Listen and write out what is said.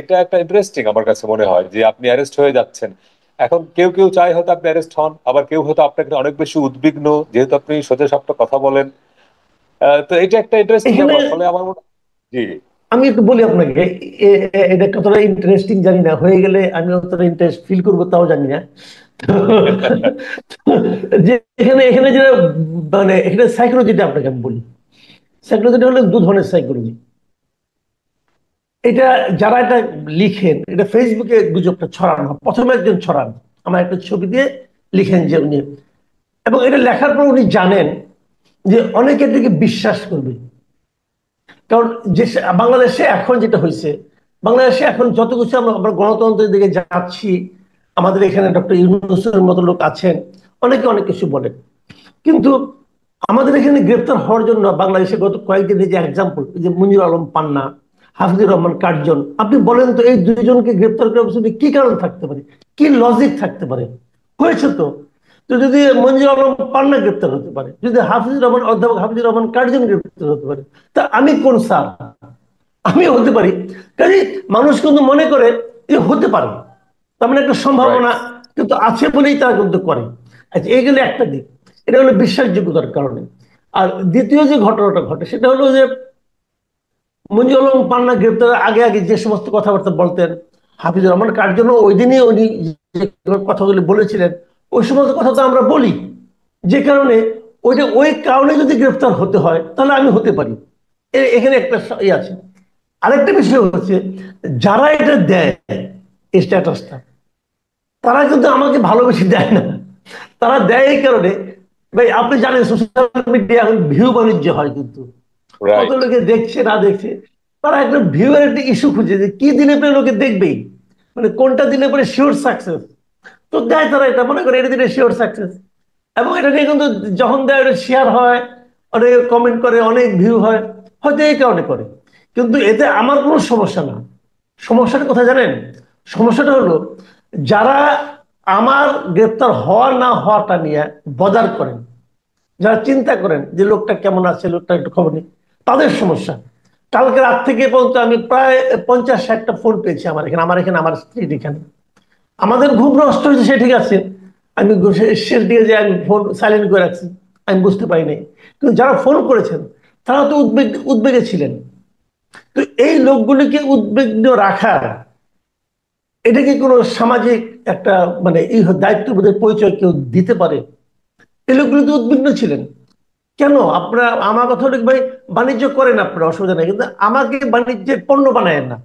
এটা একটা ইন্টারেস্টিং আমার কাছে মনে হয় যে আপনি অ্যারেস্ট হয়ে যাচ্ছেন। এখন কেউ কেউ চায় হয়তো আপনি অ্যারেস্ট হন, আবার কেউ হয়তো আপনাকে অনেক বেশি উদ্বিগ্ন, যেহেতু আপনি সোজা সাপটা কথা বলেন। তো এটা একটা ইন্টারেস্টিং এখানে ব্যাপার, ফলে আমার মনে। জি। আমি একটু বলি আপনাকে, এটা কতটা ইন্টারেস্টিং জানি না, হয়ে গেলে আমি কতটা ইন্টারেস্ট ফিল করবো তাও জানি না। তো যে এখানে এখানে যেটা, মানে এখানে সাইকোলজিটা আপনাকে আমি বলি। সাইকোলজিটা হলো দু ধরনের সাইকোলজি। এটা যারা এটা লিখেন, এটা ফেসবুকে গুজবটা ছড়ানো হয়। প্রথমে একজন ছড়ান, আমার একটা ছবি দিয়ে লিখেন যে উনি, এবং এটা লেখার পর উনি জানেন যে অনেকে এটাকে বিশ্বাস করবে। কারণ যে বাংলাদেশে এখন যেটা হয়েছে, বাংলাদেশে এখন যত কিছু আমরা আমরা গণতন্ত্রের দিকে যাচ্ছি, আমাদের এখানে ডক্টর ইউনূসের মতো লোক আছেন, অনেকে অনেক কিছু বলেন। কিন্তু আমাদের এখানে গ্রেপ্তার হওয়ার জন্য বাংলাদেশে গত কয়েকদিনের যে এক্সাম্পল, যে মনিরুল আলম পান্না, হাফিজুর রহমান কার্জন, আপনি বলেন তো এই দুইজনকে গ্রেপ্তার করার পিছনে কি কারণ থাকতে পারে, কি লজিক থাকতে পারে? হয়েছে তো। তো যদি মনিরুল আলম পান্না গ্রেপ্তার হতে পারে, যদি হাফিজুর রহমান, অধ্যাপক হাফিজুর রহমান কার্জন গ্রেপ্তার হতে পারে, তা আমি কোন স্যার? আমি হতে পারি। কাজে মানুষ কিন্তু মনে করে যে হতে পারে, তার মানে একটা রাইট। সম্ভাবনা কিন্তু আছে বলেই তারা কিন্তু করে। আচ্ছা, এই গেলে একটা দিক, এটা হলো বিশ্বাসযোগ্যতার কারণে। আর দ্বিতীয় যে ঘটনাটা ঘটে সেটা হলো যে মঞ্জুর আলম পান্না গ্রেপ্তারের আগে আগে যে সমস্ত কথাবার্তা বলতেন, হাফিজুর রহমান কার জন্য ওই দিনই উনি যে কথাগুলি বলেছিলেন, ওই সমস্ত কথা তো আমরা বলি। যে কারণে ওইটা, ওই কারণে যদি গ্রেপ্তার হতে হয় তাহলে আমি হতে পারি। এখানে একটা ইয়ে আছে। আরেকটা বিষয় হচ্ছে, যারা এটা দেয় এই স্ট্যাটাসটা, তারা কিন্তু আমাকে ভালোবেসে দেয় না। তারা দেয় এই কারণে, ভাই আপনি জানেন সোশ্যাল মিডিয়া এখন ভিউ বাণিজ্য হয় কিন্তু। কত রাইট। লোকে দেখছে না দেখছে, তারা একটা ভিউ এর একটা ইস্যু খুঁজে যে কি দিলে পরে লোকে দেখবেই, মানে কোনটা দিলে পরে শিওর সাকসেস। তো দেয় তারা, এটা মনে করে এটা দিলে শিওর সাকসেস। এবং এটা নিয়ে কিন্তু যখন দেয় এটা শেয়ার হয়, অনেক কমেন্ট করে, অনেক ভিউ হয়, হয়তো এই কারণে করে। কিন্তু এতে আমার কোনো সমস্যা না। সমস্যাটা কোথায় জানেন? সমস্যাটা হলো যারা আমার গ্রেপ্তার হওয়া না হওয়াটা নিয়ে বদার করেন, যারা চিন্তা করেন যে লোকটা কেমন আছে, লোকটা একটু খবর নিই, তাদের সমস্যা। কালকে রাত থেকে পর্যন্ত আমি প্রায় 50-60টা ফোন পেয়েছি আমার এখানে আমার স্ত্রীর এখানে। আমাদের ঘুম নষ্ট হয়েছে সে ঠিক আছে, আমি শেষ দিকে যে আমি ফোন সাইলেন্ট করে রাখছি, আমি বুঝতে পারি নাই। কিন্তু যারা ফোন করেছেন তারা তো উদ্বেগে ছিলেন। তো এই লোকগুলিকে উদ্বিগ্ন রাখা, এটা কি কোনো সামাজিক একটা, মানে এই দায়িত্ববোধের পরিচয় কেউ দিতে পারে? এই লোকগুলি তো উদ্বিগ্ন ছিলেন। কেন আপনারা, আমার কথা হলো ভাই, বাণিজ্য করেন আপনারা, অসুবিধা নেই, কিন্তু আমাকে বাণিজ্যের পণ্য বানায়েন না।